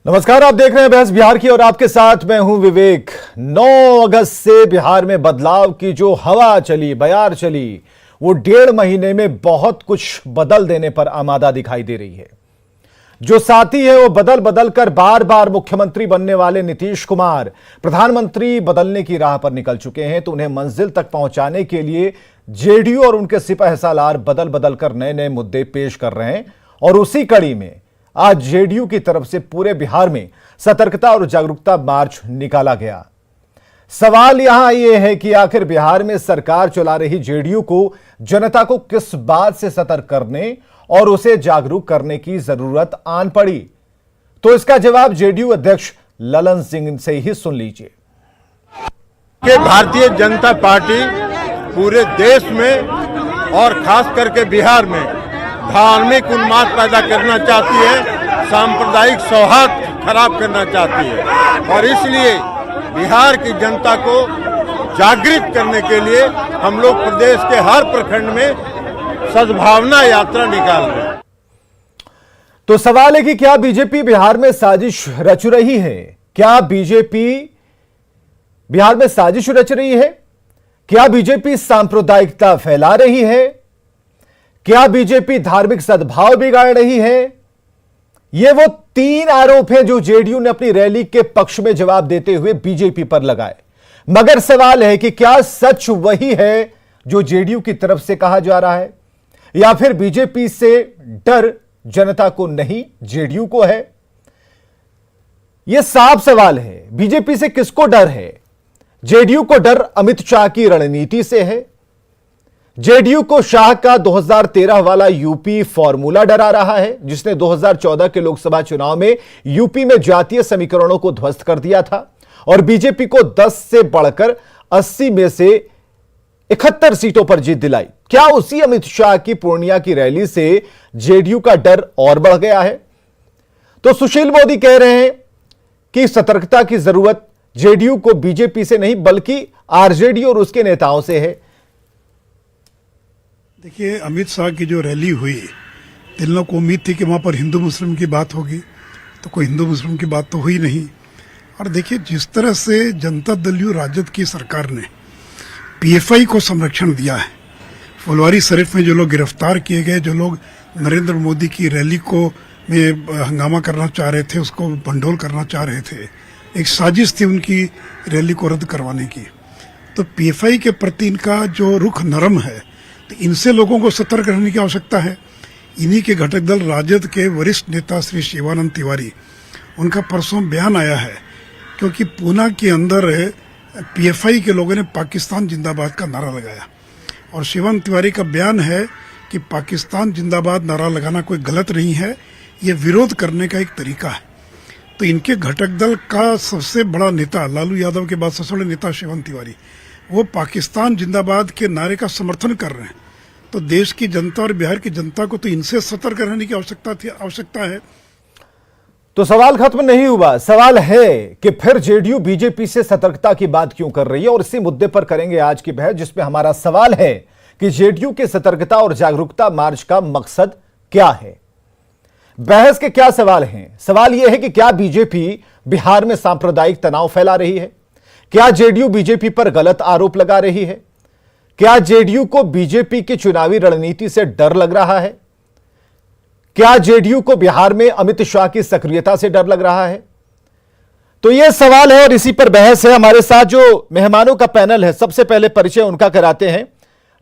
नमस्कार, आप देख रहे हैं बहस बिहार की और आपके साथ मैं हूं विवेक। 9 अगस्त से बिहार में बदलाव की जो हवा चली, बयार चली, वो 1.5 महीने में बहुत कुछ बदल देने पर आमादा दिखाई दे रही है। जो साथी है वो बदल बदल कर बार बार मुख्यमंत्री बनने वाले नीतीश कुमार प्रधानमंत्री बदलने की राह पर निकल चुके हैं, तो उन्हें मंजिल तक पहुंचाने के लिए जेडीयू और उनके सिपहसालार बदल बदल कर नए नए मुद्दे पेश कर रहे हैं। और उसी कड़ी में आज जेडीयू की तरफ से पूरे बिहार में सतर्कता और जागरूकता मार्च निकाला गया। सवाल यहां यह है कि आखिर बिहार में सरकार चला रही जेडीयू को जनता को किस बात से सतर्क करने और उसे जागरूक करने की जरूरत आन पड़ी, तो इसका जवाब जेडीयू अध्यक्ष ललन सिंह से ही सुन लीजिए। कि भारतीय जनता पार्टी पूरे देश में और खास करके बिहार में धार्मिक उन्माद पैदा करना चाहती है, सांप्रदायिक सौहार्द खराब करना चाहती है और इसलिए बिहार की जनता को जागृत करने के लिए हम लोग प्रदेश के हर प्रखंड में सद्भावना यात्रा निकाल रहे हैं। तो सवाल है कि क्या बीजेपी बिहार में साजिश रच रही है? क्या बीजेपी बिहार में साजिश रच रही है? क्या बीजेपी सांप्रदायिकता फैला रही है? क्या बीजेपी धार्मिक सद्भाव बिगाड़ रही है? ये वो 3 आरोप हैं जो जेडीयू ने अपनी रैली के पक्ष में जवाब देते हुए बीजेपी पर लगाए। मगर सवाल है कि क्या सच वही है जो जेडीयू की तरफ से कहा जा रहा है, या फिर बीजेपी से डर जनता को नहीं जेडीयू को है? यह साफ सवाल है। बीजेपी से किसको डर है? जेडीयू को डर अमित शाह की रणनीति से है। जेडीयू को शाह का 2013 वाला यूपी फॉर्मूला डरा रहा है, जिसने 2014 के लोकसभा चुनाव में यूपी में जातीय समीकरणों को ध्वस्त कर दिया था और बीजेपी को 10 से बढ़कर 80 में से 71 सीटों पर जीत दिलाई। क्या उसी अमित शाह की पूर्णिया की रैली से जेडीयू का डर और बढ़ गया है? तो सुशील मोदी कह रहे हैं कि सतर्कता की जरूरत जेडीयू को बीजेपी से नहीं बल्कि आरजेडी और उसके नेताओं से है। देखिए, अमित शाह की जो रैली हुई, इन लोगों को उम्मीद थी कि वहां पर हिंदू मुस्लिम की बात होगी, तो कोई हिंदू मुस्लिम की बात तो हुई नहीं। और देखिए, जिस तरह से जनता दल यू राजद की सरकार ने पीएफआई को संरक्षण दिया है, फुलवारी शरीफ में जो लोग गिरफ्तार किए गए, जो लोग नरेंद्र मोदी की रैली को में हंगामा करना चाह रहे थे, उसको भंडोल करना चाह रहे थे, एक साजिश थी उनकी रैली को रद्द करवाने की। तो पीएफआई के प्रति इनका जो रुख नरम है, तो इनसे लोगों को सतर्क रहने की आवश्यकता है। इन्हीं के घटक दल राजद के वरिष्ठ नेता श्री शिवानंद तिवारी, उनका परसों बयान आया है, क्योंकि पूना के अंदर पीएफआई के लोगों ने पाकिस्तान जिंदाबाद का नारा लगाया और शिवानंद तिवारी का बयान है कि पाकिस्तान जिंदाबाद नारा लगाना कोई गलत नहीं है, ये विरोध करने का एक तरीका है। तो इनके घटक दल का सबसे बड़ा नेता, लालू यादव के बाद सबसे बड़े नेता शिवानंद तिवारी, वो पाकिस्तान जिंदाबाद के नारे का समर्थन कर रहे हैं। तो देश की जनता और बिहार की जनता को तो इनसे सतर्क रहने की आवश्यकता है। तो सवाल खत्म नहीं हुआ। सवाल है कि फिर जेडीयू बीजेपी से सतर्कता की बात क्यों कर रही है, और इसी मुद्दे पर करेंगे आज की बहस, जिसमें हमारा सवाल है कि जेडीयू के सतर्कता और जागरूकता मार्च का मकसद क्या है। बहस के क्या सवाल हैं? सवाल यह है कि क्या बीजेपी बिहार में सांप्रदायिक तनाव फैला रही है? क्या जेडीयू बीजेपी पर गलत आरोप लगा रही है? क्या जेडीयू को बीजेपी की चुनावी रणनीति से डर लग रहा है? क्या जेडीयू को बिहार में अमित शाह की सक्रियता से डर लग रहा है? तो यह सवाल है और इसी पर बहस है। हमारे साथ जो मेहमानों का पैनल है, सबसे पहले परिचय उनका कराते हैं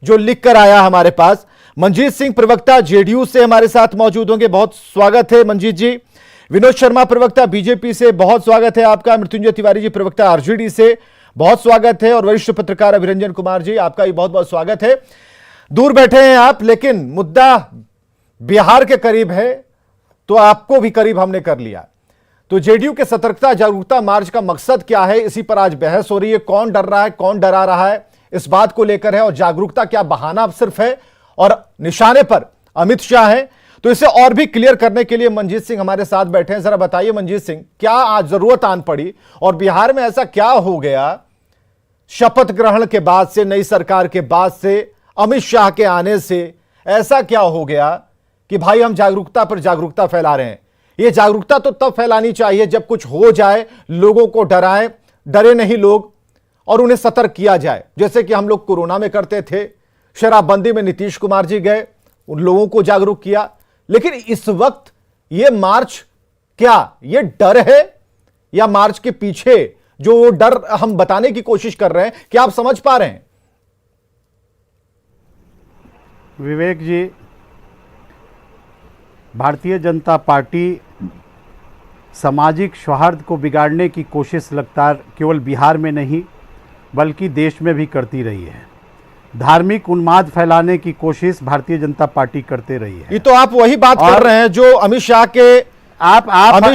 जो लिख कर आया हमारे पास। मंजीत सिंह, प्रवक्ता जेडीयू से हमारे साथ मौजूद होंगे, बहुत स्वागत है मंजीत जी। विनोद शर्मा, प्रवक्ता बीजेपी से, बहुत स्वागत है आपका। मृत्युंजय तिवारी जी, प्रवक्ता आरजेडी से, बहुत स्वागत है। और वरिष्ठ पत्रकार अभिरंजन कुमार जी, आपका भी बहुत बहुत स्वागत है। दूर बैठे हैं आप, लेकिन मुद्दा बिहार के करीब है तो आपको भी करीब हमने कर लिया। तो जेडीयू के सतर्कता जागरूकता मार्च का मकसद क्या है, इसी पर आज बहस हो रही है। कौन डर रहा है, कौन डरा रहा है, इस बात को लेकर है। और जागरूकता क्या बहाना सिर्फ है और निशाने पर अमित शाह है? तो इसे और भी क्लियर करने के लिए मंजीत सिंह हमारे साथ बैठे हैं। जरा बताइए मंजीत सिंह, क्या आज जरूरत आन पड़ी और बिहार में ऐसा क्या हो गया शपथ ग्रहण के बाद से, नई सरकार के बाद से, अमित शाह के आने से, ऐसा क्या हो गया कि भाई हम जागरूकता पर जागरूकता फैला रहे हैं? ये जागरूकता तो तब फैलानी चाहिए जब कुछ हो जाए, लोगों को डराएं, डरे नहीं लोग और उन्हें सतर्क किया जाए, जैसे कि हम लोग कोरोना में करते थे। शराबबंदी में नीतीश कुमार जी गए, उन लोगों को जागरूक किया। लेकिन इस वक्त ये मार्च, क्या ये डर है या मार्च के पीछे जो डर हम बताने की कोशिश कर रहे हैं, क्या आप समझ पा रहे हैं? विवेक जी, भारतीय जनता पार्टी सामाजिक सौहार्द को बिगाड़ने की कोशिश लगातार केवल बिहार में नहीं बल्कि देश में भी करती रही है। धार्मिक उन्माद फैलाने की कोशिश भारतीय जनता पार्टी करते रही है। ये तो आप वही बात कर रहे हैं जो अमित शाह के अमित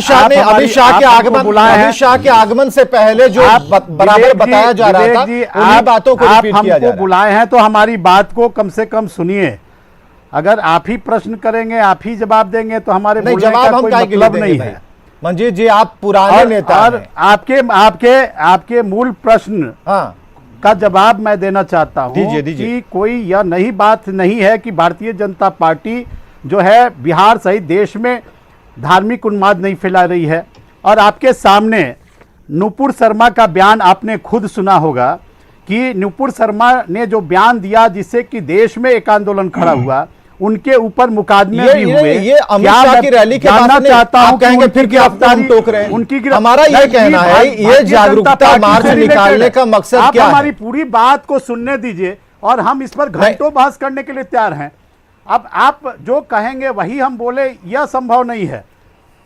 शाह के आगमन से पहले जो बराबर बताया जा रहा था, उन्हीं बातों को रिपीट किया जा रहा है। बुलाए हैं तो हमारी बात को कम से कम सुनिए। अगर आप ही प्रश्न करेंगे, आप ही जवाब देंगे तो हमारे बोलने जवाब का हम कोई मतलब नहीं है। मंजीत जी, आप पुराने नेता हैं। आपके मूल प्रश्न का जवाब मैं देना चाहता हूं कि कोई यह नहीं बात नहीं है कि भारतीय जनता पार्टी जो है बिहार सहित देश में धार्मिक उन्माद नहीं फैला रही है। और आपके सामने नुपुर शर्मा का बयान आपने खुद सुना होगा कि नुपुर शर्मा ने जो बयान दिया जिससे कि देश में एक आंदोलन खड़ा हुआ, उनके ऊपर मुकदमे भी हुए। ये अमित शाह की रैली के बाद चाहता हूं कहेंगे फिर कि आप हम टोक रहे हैं। उनकी हमारा ये कहना है, ये जागरूकता मार्च निकालने का मकसद क्या है? हमारी पूरी बात को सुनने दीजिए और हम इस पर घंटों बहस करने के लिए तैयार हैं। अब आप जो कहेंगे वही हम बोले, यह संभव नहीं है।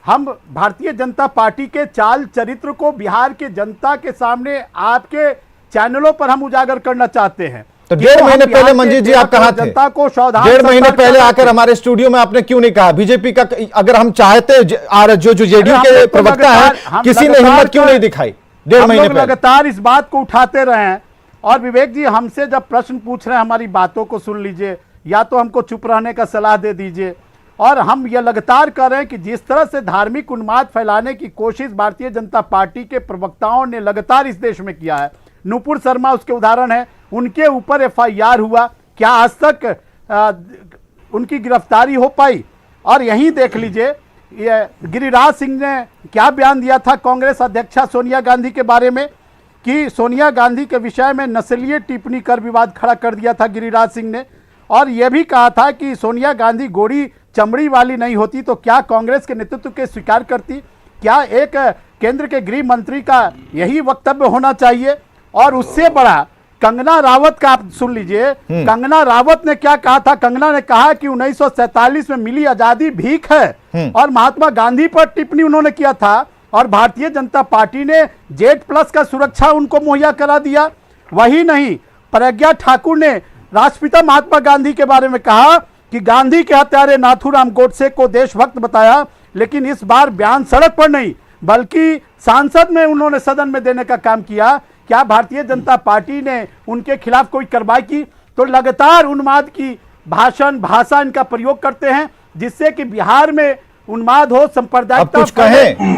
हम भारतीय जनता पार्टी के चाल चरित्र को बिहार के जनता के सामने आपके चैनलों पर हम उजागर करना चाहते हैं। तो 1.5 महीने पहले मंजीत जी आप कहां थे? जनता को 1.5 महीने पहले आकर हमारे स्टूडियो में आपने क्यों नहीं कहा बीजेपी का, अगर हम चाहते जो जेडीयू के प्रवक्ता है, किसी ने हिम्मत क्यों नहीं दिखाई? 1.5 महीने पहले लगातार इस बात को उठाते रहे हैं। और विवेक जी, हमसे जब प्रश्न पूछ रहे हैं हमारी बातों को सुन लीजिए, या तो हमको चुप रहने का सलाह दे दीजिए। और हम यह लगातार कर रहे हैं कि जिस तरह से धार्मिक उन्माद फैलाने की कोशिश भारतीय जनता पार्टी के प्रवक्ताओं ने लगातार इस देश में किया है, नुपुर शर्मा उसके उदाहरण है। उनके ऊपर एफआईआर हुआ, क्या आज तक उनकी गिरफ्तारी हो पाई? और यहीं देख लीजिए, ये गिरिराज सिंह ने क्या बयान दिया था कांग्रेस अध्यक्षा सोनिया गांधी के बारे में, कि सोनिया गांधी के विषय में नस्लीय टिप्पणी कर विवाद खड़ा कर दिया था गिरिराज सिंह ने। और यह भी कहा था कि सोनिया गांधी गोरी चमड़ी वाली नहीं होती तो क्या कांग्रेस के नेतृत्व के स्वीकार करती? क्या एक केंद्र के गृह मंत्री का यही वक्तव्य होना चाहिए? और उससे बड़ा कंगना रावत का आप सुन लीजिए, कंगना रावत ने क्या कहा था। कंगना ने कहा कि 1947 में मिली आजादी भीख है, और महात्मा गांधी पर टिप्पणी उन्होंने किया था। और भारतीय जनता पार्टी ने Z+ का सुरक्षा उनको मुहैया करा दिया। वही नहीं, प्रज्ञा ठाकुर ने राष्ट्रपिता महात्मा गांधी के बारे में कहा कि गांधी के हत्यारे नाथूराम गोडसे को देशभक्त बताया, लेकिन इस बार बयान सड़क पर नहीं बल्कि सांसद में उन्होंने सदन में देने का काम किया। क्या भारतीय जनता पार्टी ने उनके खिलाफ कोई कार्रवाई की? तो लगातार उन्माद की भाषा इनका प्रयोग करते हैं, जिससे कि बिहार में उन्माद हो, सांप्रदायिकता,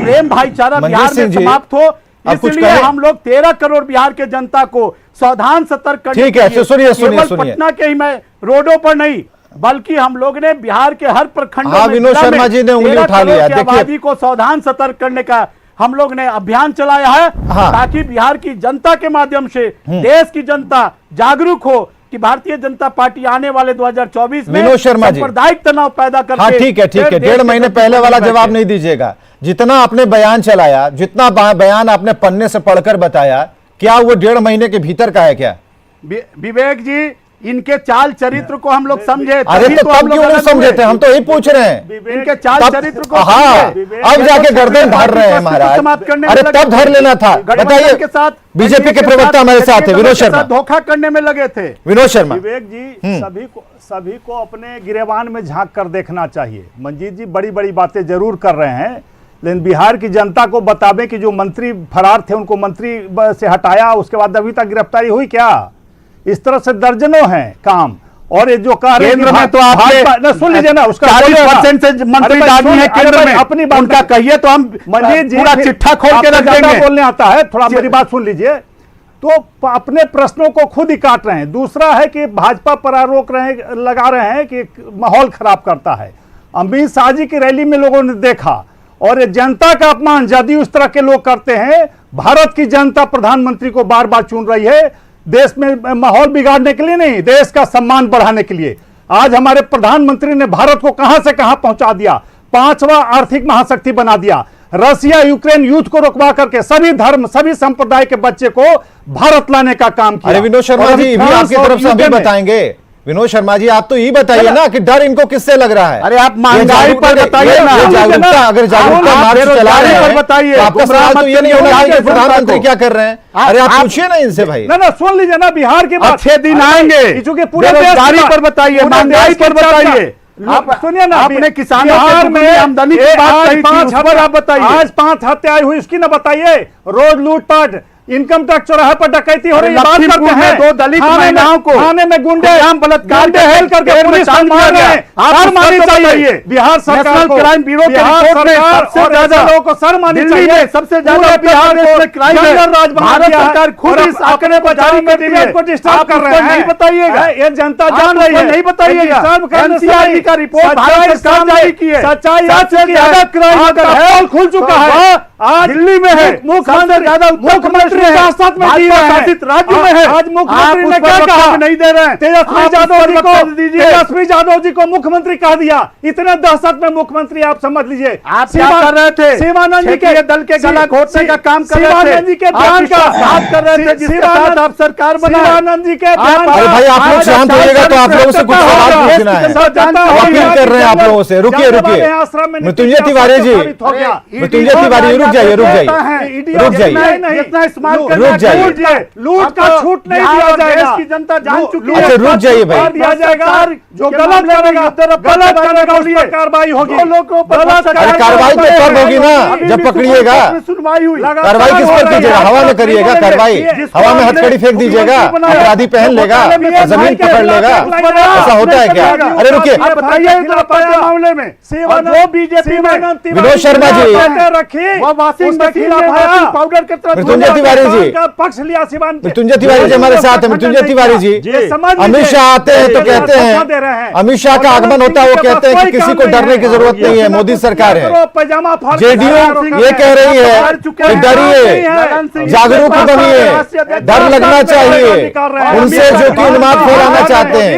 प्रेम भाईचारा बिहार में समाप्त हो। इसलिए हम लोग 13 करोड़ बिहार के जनता को सावधान सतर्क करने के लिए केवल पटना के ही मैं रोडों पर नहीं बल्कि हम लोग ने बिहार के हर प्रखंड में विनोद शर्मा जी ने उंगली उठा लिया। आबादी को सावधान सतर्क करने का हम लोग ने अभियान चलाया है, ताकि बिहार की जनता के माध्यम से देश की जनता जागरूक हो कि भारतीय जनता पार्टी आने वाले 2024 में सांप्रदायिक तनाव पैदा करके। हाँ ठीक है 1.5 महीने पहले वाला जवाब नहीं दीजिएगा। जितना आपने बयान चलाया, जितना बयान आपने पन्ने से पढ़कर बताया, क्या वो 1.5 महीने के भीतर का है क्या? विवेक जी, इनके चाल चरित्र को हम लोग समझे। अरे तो तब क्यों नहीं समझे थे? हम तो यही पूछ रहे हैं। इनके चाल चरित्र को अब जाके गर्दन धर रहे हैं महाराज। अरे तब धर लेना था। बताइए, के साथ बीजेपी के प्रवक्ता हमारे साथ है विनोद शर्मा, धोखा करने में लगे थे विनोद शर्मा। विवेक जी, सभी को अपने गिरेबान में झांक कर देखना चाहिए। मंजीत जी बड़ी बड़ी बातें जरूर कर रहे हैं, लेकिन बिहार की जनता को बतावें कि जो मंत्री फरार थे उनको मंत्री से हटाया, उसके बाद अभी तक गिरफ्तारी हुई क्या? इस तरह से दर्जनों हैं काम। और ये जो केंद्र में तो आपने सुन लीजिए ना, उसका 40% से मंत्री दागी है केंद्र में, अपनी बात उनका कहिए तो हम मंजीत जी पूरा चिट्ठा खोल के रख देंगे। बोलने आता है, थोड़ा मेरी बात सुन लीजिए। तो अपने प्रश्नों को खुद ही काट रहे हैं। दूसरा है कि भाजपा पर आरोप लगा रहे हैं कि माहौल खराब करता है। अमित शाह जी की रैली में लोगों ने देखा, और ये जनता का अपमान यदि उस तरह के लोग करते हैं, भारत की जनता प्रधानमंत्री को बार बार चुन रही है देश में माहौल बिगाड़ने के लिए नहीं, देश का सम्मान बढ़ाने के लिए। आज हमारे प्रधानमंत्री ने भारत को कहां से कहां पहुंचा दिया, 5वां आर्थिक महाशक्ति बना दिया। रशिया यूक्रेन युद्ध को रुकवा करके सभी धर्म सभी संप्रदाय के बच्चे को भारत लाने का काम किया। अरे विनोद शर्मा जी भी आपकी तरफ से अभी बताएंगे। विनोद शर्मा जी आप तो ये बताइए ना कि डर इनको किससे लग रहा है? अरे आप महंगाई पर बताइए ना, जागरूकता, अगर जागरूकता मार्च चला रहे हैं बताइए, तो आपका सवाल तो ये नहीं होना चाहिए कि प्रधानमंत्री क्या कर रहे हैं। अरे आप पूछिए ना इनसे भाई। ना सुन लीजिए ना, बिहार के बाद अच्छे दिन आएंगे, चूंकि पूरे बेरोजगारी पर बताइए, महंगाई पर बताइए। आप सुनिए ना, आपने किसानों की आमदनी की बात कही थी, उस पर आप बताइए। आज 5 हत्याएं हुई, उसकी ना बताइए। रोज लूटपाट, इनकम टैक्स चौराहे पर डकैती हो रही है, बात करते हैं। 2 दलित महिलाओं को थाने में गुंडे बलात्कार हेल करके पुलिस मार रहे हैं। सर मानी चाहिए बिहार सरकार को, क्राइम ब्यूरो के रिपोर्ट में सबसे ज्यादा लोगों को सर मानी चाहिए। सबसे ज्यादा बिहार में क्राइम है। भारत सरकार खुद इस आंकड़े को जारी कर रही है, को डिस्टर्ब कर रहे हैं। नहीं बताइएगा, ये जनता जान रही है, नहीं बताइएगा। एनसीआरबी का रिपोर्ट भारत सरकार जारी की है, सच्चाई सबसे ज्यादा क्राइम होता है, खुल चुका है। आज दिल्ली में है, मुख्यमंत्री ज्यादा मुख्यमंत्री शासित में दिए हैं, शासित राज्य में है। आज मुख्यमंत्री ने क्या कहा, नहीं दे रहे हैं। तेजस्वी यादव जी को मुख्यमंत्री कह दिया। इतने दहशत में मुख्यमंत्री आप समझ लीजिए। आप क्या कर रहे थे? शिवानंद जी के दल के गला घोटने का काम कर रहे थे। शिवानंद जी के बयान का बात कर रहे थे, जिसके साथ आप सरकार बनाए। शिवानंद जी के बयान अरे भाई आप लोग शांत होइएगा तो आप लोगों से कुछ सवाल पूछना है। अपील कर रहे हैं आप लोगों से, रुकिए मृत्युंजय तिवारी जी, मृत्युंजय तिवारी रुक जाइए, रुक जाइए, इतना इस्तेमाल रुक जाइए, लूट का छूट नहीं दिया जाएगा। की जनता जान चुकी है। अच्छा रुक जाइए भाई। दिया जाएगा, जो गलत करेगा उस पर कार्रवाई होगी। अरे कार्रवाई तो कब होगी ना, जब पकड़िएगा। सुनवाई हुई, कार्रवाई किस पर कीजिएगा? हवा में करिएगा कार्रवाई, हवा में हथकड़ी फेंक दीजिएगा, अपराधी पहन लेगा, जमीन पकड़ लेगा, ऐसा होता है क्या? अरे रुकिए मामले में जो बीजेपी में विनोद शर्मा जी, पाउडर के तरह मृत्युंजय तिवारी जी, पक्ष लिया शिवान, मृत्युंजय तिवारी जी हमारे साथ है। मृत्युंजय तिवारी जी, अमित शाह आते हैं तो कहते हैं, अमित शाह का आगमन होता है वो कहते हैं कि किसी को डरने की जरूरत नहीं है, मोदी सरकार है। जेडीयू ये कह रही है कि डरिए, जागरूक बनिए, डर लगना चाहिए उनसे जो कि उन्माद फैलाना चाहते हैं।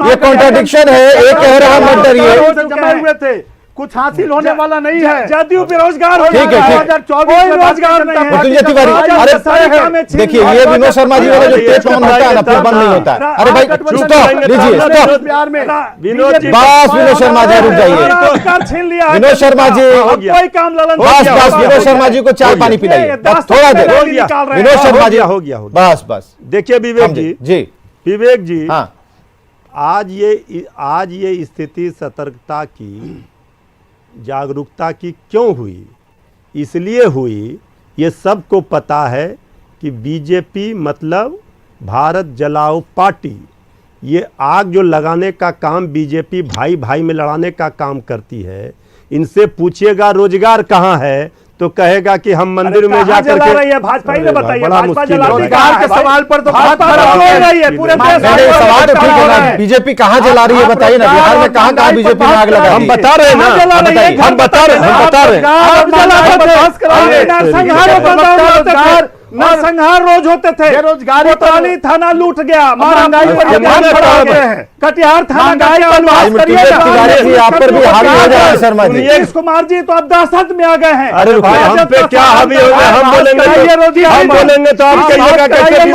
ये कॉन्ट्राडिक्शन है, एक कह रहा है मत डरिए। जमाए हुए थे, कुछ हासिल होने वाला नहीं है। जदयू बेरोजगार हो ठीक है, ठीक है। 2024 रोजगार नहीं है। मृत्युंजय तिवारी, अरे देखिए ये विनोद शर्मा जी वाला जो टेप ऑन होता है ना फिर बंद नहीं होता है। अरे भाई स्टॉप लीजिए, स्टॉप। बिहार में बस विनोद शर्मा जी रुक जाइए, छीन लिया। विनोद शर्मा जी कोई काम ललन बस विनोद शर्मा जी को चाय पानी पिलाइए बस थोड़ा देर। विनोद शर्मा जी हो गया बस बस। देखिए विवेक जी, विवेक जी, हाँ आज ये स्थिति सतर्कता की, जागरूकता की क्यों हुई? इसलिए हुई, ये सबको पता है कि बीजेपी मतलब भारत जलाओ पार्टी, ये आग जो लगाने का काम बीजेपी भाई भाई में लड़ाने का काम करती है। इनसे पूछिएगा रोजगार कहाँ है तो कहेगा कि हम मंदिर में जाकर के, भाजपा ही ने बताइए, बड़ा भाजपा मुश्किल है। रोजगार के सवाल पर तो भाजपा रही है पूरे देश में। सवाल तो ठीक है ना, बीजेपी कहाँ जला रही है बताइए ना, बिहार में कहाँ कहाँ बीजेपी में आग लगा रही है? हम बता रहे हैं ना, हम बता रहे हैं। नरसंहार रोज होते थे, बेरोजगारी कोतवाली थाना लूट गया, कटिहार थाना आप पर भी हावी हो जाए शर्मा जी। नीतीश कुमार जी तो अब दहशत में आ गए हैं। अरे हम पे क्या हावी हो गए? हम बोलेंगे तो आप कहिएगा कैसे?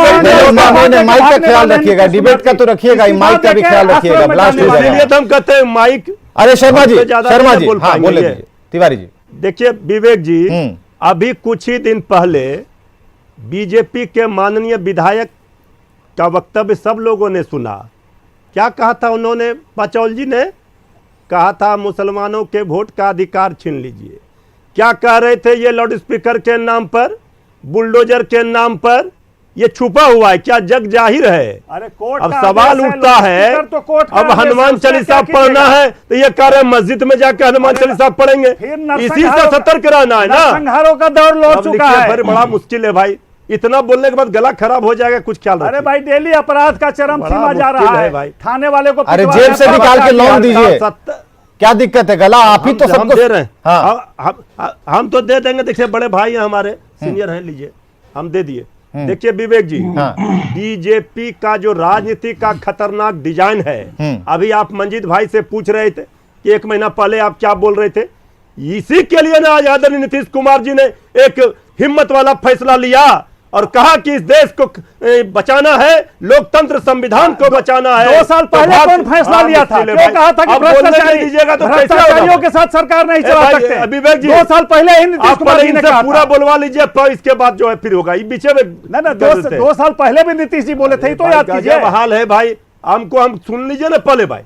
माइक का ख्याल रखिएगा, डिबेट का तो रखिएगा, माइक का भी ख्याल रखिएगा, ब्लास्ट हो जाएगा। इसलिए तो हम कहते हैं माइक। अरे शर्मा जी, शर्मा जी बोल हाँ बोले दीजिए। तिवारी जी देखिए विवेक जी, अभी कुछ ही दिन पहले बीजेपी के माननीय विधायक का वक्तव्य सब लोगों ने सुना। क्या कहा था उन्होंने? पचौल जी ने कहा था मुसलमानों के वोट का अधिकार छीन लीजिए। क्या कह रहे थे? ये लाउड स्पीकर के नाम पर, बुलडोजर के नाम पर, ये छुपा हुआ है, क्या जग जाहिर है? अरे कोर्ट अब का सवाल आदेश उठता है, तो कोर्ट का अब आदेश हनुमान उसका चालीसा क्या पढ़ना कीजिएगा? है तो ये कह रहे हैं मस्जिद में जाकर हनुमान चालीसा पढ़ेंगे। इसी से सतर्क रहना है ना। नरसंहारों का दौर लौट चुका है। फिर बड़ा मुश्किल है भाई, इतना बोलने के बाद गला खराब हो जाएगा, कुछ ख्याल रखिए। अरे भाई डेली अपराध का चरम बड़ा सीमा जा मुश्किल रहा है है भाई। थाने वाले को अरे जेब से निकाल के लोन दीजिए। क्या दिक्कत है? गला आप ही तो हम सबको दे रहे हैं। हाँ हम तो दे देंगे। देखिए बड़े भाई हैं हमारे, सीनियर हैं, लीजिए हम दे दिए। देखिए विवेक जी, हाँ। बीजेपी का जो राजनीति का खतरनाक डिजाइन है, अभी आप मंजीत भाई से पूछ रहे थे कि 1 महीना पहले आप क्या बोल रहे थे, इसी के लिए ना आज आदरणीय नीतीश कुमार जी ने एक हिम्मत वाला फैसला लिया और कहा कि इस देश को बचाना है, लोकतंत्र संविधान को बचाना है। 2 साल पहले कौन फैसला लिया था? क्यों कहा था कि भ्रष्टाचारियों के साथ सरकार नहीं चला सकते? विवेक जी 2 साल पहले ही नीतीश कुमार जी ने कहा पूरा बोलवा लीजिए, तो इसके बाद जो है फिर होगा। पीछे में ना 2 साल पहले भी नीतीश जी बोले थे, तो याद कीजिए। हाल है भाई, हम सुन लीजिए ना पहले भाई।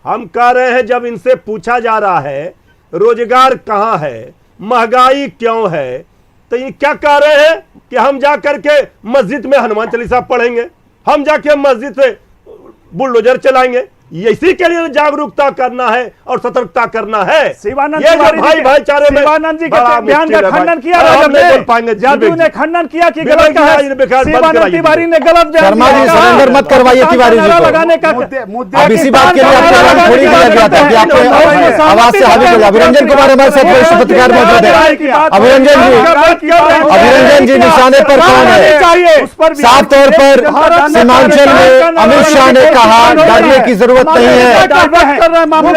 हम कह रहे हैं जब इनसे पूछा जा रहा है रोजगार कहां है, महंगाई क्यों है, तो ये क्या कह रहे हैं कि हम जा करके मस्जिद में हनुमान चालीसा पढ़ेंगे, हम जाके मस्जिद से बुलडोजर चलाएंगे। इसी के लिए जागरूकता करना है और सतर्कता करना है। शिवानंद ये जो तिवारी भाई भाईचारे में शिवानंद जी के बड़ा बयान का मुश्किल है भाई। खंडन किया हम नहीं बोल राजद पाएंगे। ने, जदयू ने खंडन किया कि गलत विवेक जी, कहा। आज बेकार बंद शिवानंद कराइए। तिवारी ने गलत बयान शर्मा दिया। जी, कहा, सरेंडर मत करवाइए तिवारी जी को। लगाने का अब इसी बात के लिए आपको नाम थोड़ी दिया गया था कि आपको आवाज से हावी कर। अभिरंजन कुमार हमारे साथ वरिष्ठ पत्रकार मौजूद है। अभिरंजन जी निशाने पर कौन है? साफ तौर पर सीमांचल में अमित शाह ने कहा डरने की जरूरत नहीं है।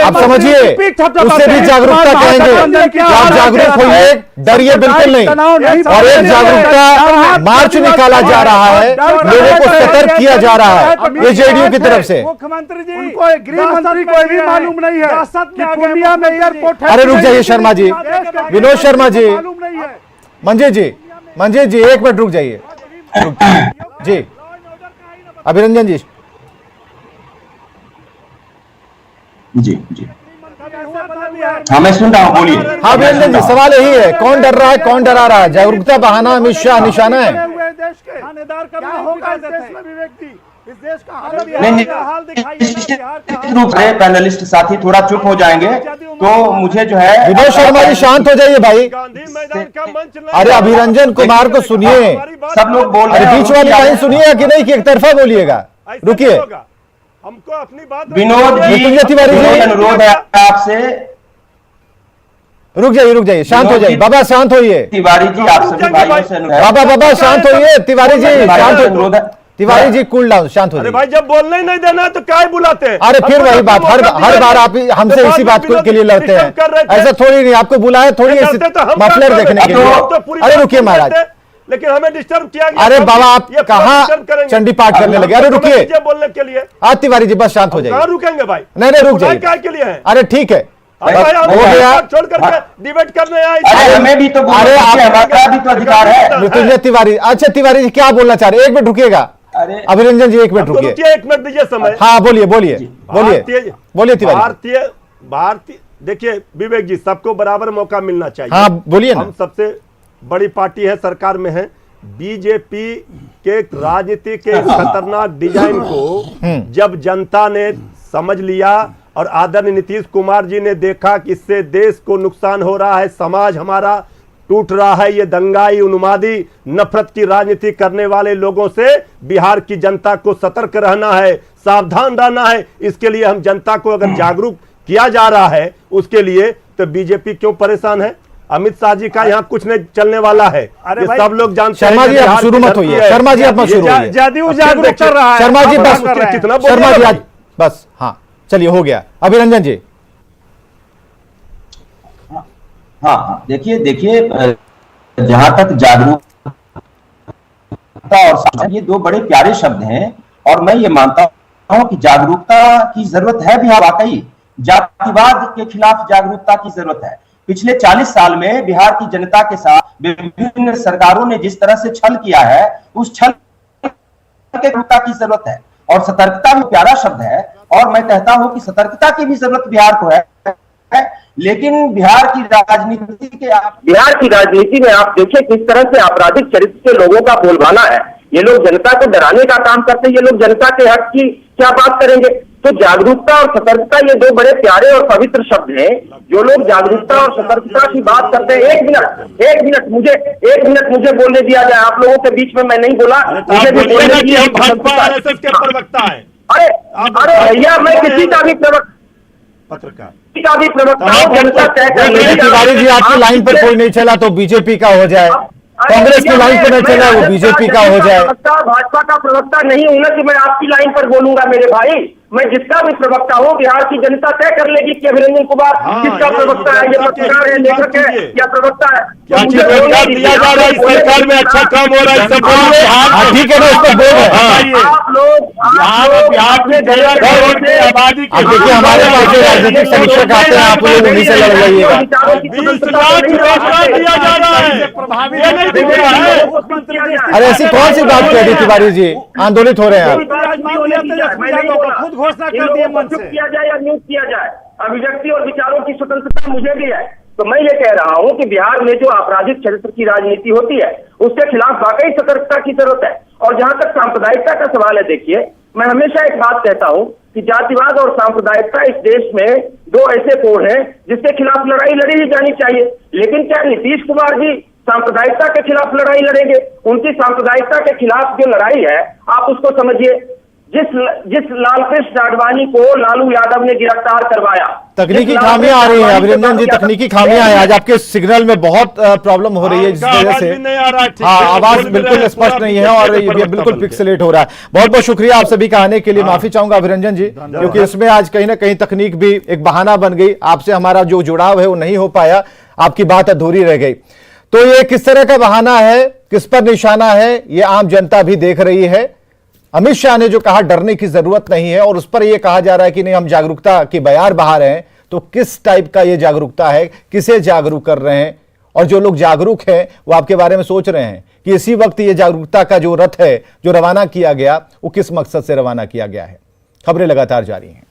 आप समझिए, उससे भी जागरूकता कहेंगे कि आप जागरूक होइए, डरिए बिल्कुल नहीं। और एक जागरूकता मार्च निकाला जा रहा है, लोगों को सतर्क किया जा रहा है ये जेडीयू की तरफ से। मुख्यमंत्री जी उनको गृह मंत्री को भी मालूम नहीं है कि पूर्णिया में एयरपोर्ट है। अरे रुक जाइए शर्मा जी, विनोद शर्मा जी, मालूम नहीं है। मंजीत जी 1 मिनट रुक जाइए जी। अभिरंजन जी जी हाँ मैं सुन रहा हूँ, बोलिए। हाँ अभिरंजन जी, सवाल यही है, कौन डर रहा है, कौन डरा रहा है? जागरूकता बहाना अमित शाह निशाना है। निश्चित रूप से पैनलिस्ट साथी थोड़ा चुप हो जाएंगे तो मुझे जो है। विनोद शर्मा जी शांत हो जाइए भाई। गांधी मैदान का मंच नहीं। अरे अभिरंजन कुमार को सुनिए, सब लोग बोल रहे अरे हैं। बीच वाली लाइन सुनिए कि नहीं कि एक तरफा बोलिएगा? ऐसा रुकिए नहीं होगा। हमको अपनी बात विनोद जी, मृत्युंजय तिवारी जी। अनुरोध है आपसे। रुक जाइए, शांत हो जाइए बाबा, शांत होइए तिवारी जी, आप सभी भाइयों से अनुरोध है। बाबा शांत होइए। तिवारी जी शांत हो, अनुरोध है। तिवारी जी कूल डाउन, शांत हो अरे जाइए। भाई जब बोलने ही नहीं देना तो क्या ही बुलाते हैं? अरे फिर वही बात, हर बार आप हमसे इसी बात के लिए लड़ते हैं। ऐसा थोड़ी नहीं, आपको बुलाया थोड़ी मफलर देखने के लिए। अरे रुकिए महाराज, लेकिन हमें डिस्टर्ब किया गया। अरे बाबा आप ये कहाँ डिस्टर्ब करेंगे। चंडी पाठ करने लगे? अरे रुकिए बोलने के लिए आज तिवारी जी बस शांत हो कहाँ जाइए। रुकेंगे भाई? नहीं रुक बुलाए जाइए। काय के लिए है? अरे ठीक है, अरे भाई, आप हो गया। छोड़ करके डिबेट करने आए। अरे हमें भी तो बोलने अरे दीजिए, हमारा भी तो अधिकार है। मृत्युंजय तिवारी, अच्छा तिवारी जी क्या बोलना चाह रहे हैं? 1 मिनट रुकिएगा। अरे अभिरंजन जी 1 मिनट तो रुकिए। रुकिए, 1 मिनट दीजिए समय। हाँ बोलिए तिवारी। भारतीय देखिए विवेक जी, सबको बराबर मौका मिलना चाहिए। हाँ बोलिए ना। हम सबसे बड़ी पार्टी है, सरकार में है। बीजेपी के राजनीति के खतरनाक डिजाइन को जब जनता ने समझ लिया और आदरणीय नीतीश कुमार जी ने देखा कि इससे देश को नुकसान हो रहा है, समाज हमारा टूट रहा है, ये दंगाई उन्मादी नफरत की राजनीति करने वाले लोगों से बिहार की जनता को सतर्क रहना है, सावधान रहना है। इसके लिए हम जनता को अगर जागरूक किया जा रहा है, उसके लिए तो बीजेपी क्यों परेशान है? अमित शाह जी का यहाँ कुछ नहीं चलने वाला है। अरे ये सब लोग जानते हैं। शर्मा जी आप शुरू मत होइए, शर्मा जी आप मत शुरू होइए। जदयू जागरूक कर रहा है। शर्मा जी बस, कितना शर्मा जी बोलिएगा आज बस, हाँ चलिए हो गया। अभिरंजन जी हाँ देखिए जहां तक जागरूकता और ये 2 बड़े प्यारे शब्द हैं और मैं ये मानता हूं कि जागरूकता की जरूरत है भी। वाकई जातिवाद के खिलाफ जागरूकता की जरूरत है। पिछले 40 साल में बिहार की जनता के साथ विभिन्न सरकारों ने जिस तरह से छल किया है, उस छल के जागरूकता की जरूरत है। और सतर्कता भी प्यारा शब्द है और मैं कहता हूं कि सतर्कता की भी जरूरत बिहार को है। लेकिन बिहार की राजनीति में आप देखिए किस तरह से आपराधिक चरित्र के लोगों का बोलबाला है। ये लोग जनता को डराने का काम करते हैं, ये लोग जनता के हक की क्या बात करेंगे। तो जागरूकता और सतर्कता ये 2 बड़े प्यारे और पवित्र शब्द हैं। जो लोग जागरूकता और सतर्कता की बात करते हैं, एक मिनट मुझे बोलने दिया जाए। आप लोगों के बीच में मैं नहीं बोला। मुझे भी बोलने दीजिए। भाजपा आरएसएस के प्रवक्ता है। अरे भैया, मैं किसी का भी पत्रकार। का भी प्रवक्ता हो, जनता तय कर लेगी। तिवारी जी, आपकी लाइन पर कोई नहीं चला तो बीजेपी का हो जाए, कांग्रेस की लाइन पर नहीं चला वो बीजेपी का हो जाए। भाजपा का प्रवक्ता नहीं हूं ना कि मैं आपकी लाइन पर बोलूंगा मेरे भाई। मैं जिसका भी प्रवक्ता हूं, बिहार की जनता तय कर लेगी कि अभिनंदन कुमार किसका प्रवक्ता है, ये पत्रकार है, लेखक है या प्रवक्ता है। क्या रोजगार दिया जा रहा है इस सरकार में, अच्छा काम हो रहा है, सब ठीक है ना, उस पर बोल रहे हैं। आप लोग आबादी अब देखिए, हमारे पास जो राजनीतिक समीक्षक आते हैं, आप लोग उन्हीं से लड़ जाइएगा। 20 लाख रोजगार दिया जा रहा है, ये नहीं दिख रहा है। अरे ऐसी कौन सी बात कह दी तिवारी जी, आंदोलित हो रहे हैं आप। खुद घोषणा कर दिए मन से। किया जाए या म्यूट किया जाए, अभिव्यक्ति और विचारों की स्वतंत्रता मुझे भी है। तो मैं ये कह रहा हूं कि बिहार में जो आपराधिक चरित्र की राजनीति होती है, उसके खिलाफ वाकई सतर्कता की जरूरत है। और जहां तक सांप्रदायिकता का सवाल है, देखिए, मैं हमेशा एक बात कहता हूं कि जातिवाद और सांप्रदायिकता इस देश में दो ऐसे कोड हैं जिसके खिलाफ लड़ाई लड़ी ही जानी चाहिए। लेकिन क्या नीतीश कुमार जी सांप्रदायिकता के खिलाफ लड़ाई लड़ेंगे? उनकी सांप्रदायिकता के खिलाफ जो लड़ाई है, आप उसको समझिए। जिस लालकृष्ण आडवाणी को लालू यादव ने गिरफ्तार करवाया, तकनीकी खामियां आ रही हैं अभिनंदन जी, तकनीकी खामियां हैं। आज आपके सिग्नल में बहुत प्रॉब्लम हो रही है, जिस वजह से हाँ, आवाज बिल्कुल स्पष्ट नहीं है और ये बिल्कुल पिक्सेलेट हो रहा है। बहुत बहुत शुक्रिया आप सभी का आने के लिए। माफी चाहूंगा अभिरंजन जी, क्योंकि इसमें आज कहीं ना कहीं तकनीक भी एक बहाना बन गई, आपसे हमारा जो जुड़ाव है वो नहीं हो पाया, आपकी बात अधूरी रह गई। तो ये किस तरह का बहाना है, किस पर निशाना है, ये आम जनता भी देख रही है। अमित शाह ने जो कहा डरने की जरूरत नहीं है, और उस पर यह कहा जा रहा है कि नहीं हम जागरूकता की बयार बहा रहे हैं, तो किस टाइप का यह जागरूकता है, किसे जागरूक कर रहे हैं? और जो लोग जागरूक हैं वो आपके बारे में सोच रहे हैं कि इसी वक्त ये जागरूकता का जो रथ है जो रवाना किया गया, वो किस मकसद से रवाना किया गया है। खबरें लगातार जारी हैं।